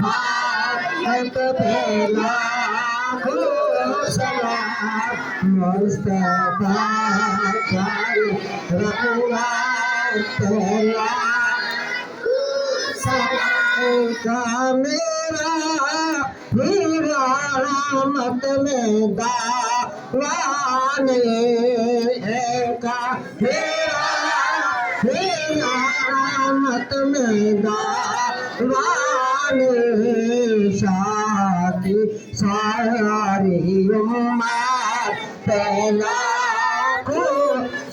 शफाअत पेला मुस्तफा जाए रहमत पेला का मेरा हीरा रहमत में दावाने का मेरा हीरा रहमत में दावाने शादी सारी उम्मत पहला को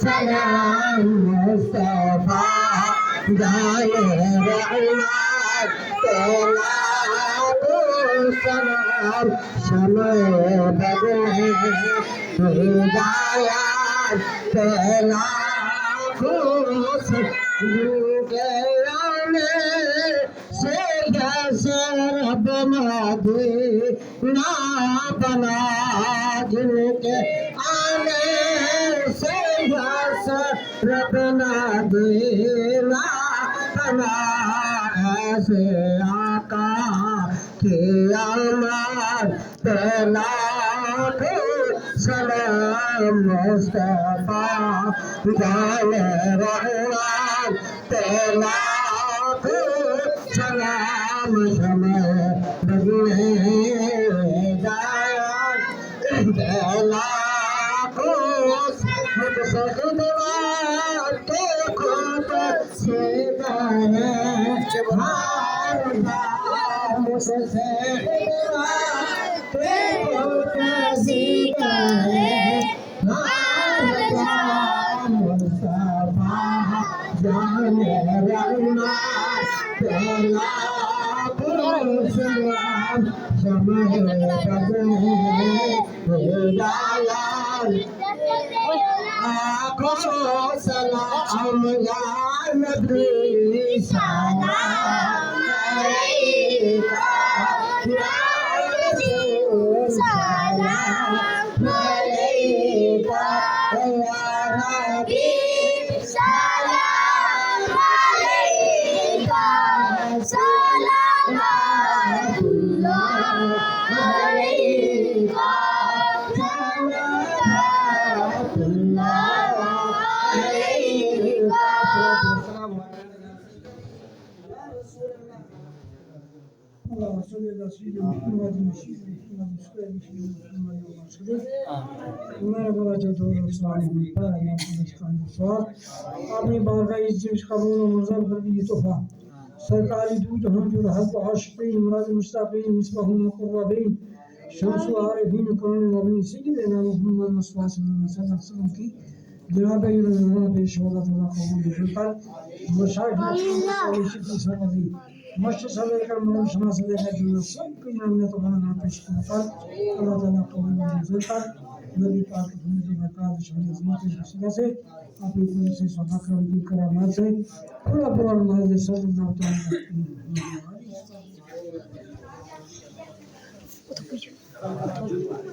सलाम मुस्तफा जाए रहमत पहला को सलाम समय बदले हिदायत पहला को ना बना जिनके आने से रब ना देना बना ऐसे आका के अमर पहला सलाम मुस्तफा जाने रहमान पहला सलाम समय बदले पहला मुझसे खुदवा के खुद से मुझसे खुदवा के खुद से मुस्तफा जाने रहमान पहला सलाम समय बदले आँखों सलाम या नबी सलाम अलैका या रसूल सलाम अलैका या नबी सलाम अलैका सलावतुल्लाह अलैका اللهم صل على سيدنا محمد अपनी बारगाह इज्जत कबूल और मुज़र कर दी तोहफा सरकारी दूध हम जो रहत आशिकीन मुराद मुस्तकीन मिसबाहुल मुकर्रबीन शमसु आरिफीन कौन नबी सय्यदना मुहम्मद मुस्तफा सल्लल्लाहु अलैहि वसल्लम की जनाब इल्मुल्लाह पेश होगा तो कबूल कर मुशाहिद की सरदी मस्त समय का मन समाज लेकर जो सब के नाम में तो बना पेश करता अल्लाह ताला कबूल मंजूर कर नबी पाक की जो बरकत शामिल जिंदगी से आप इतने से सदा करम की करामात से पूरा पूरा नमाज सल्लल्लाहु अलैहि वसल्लम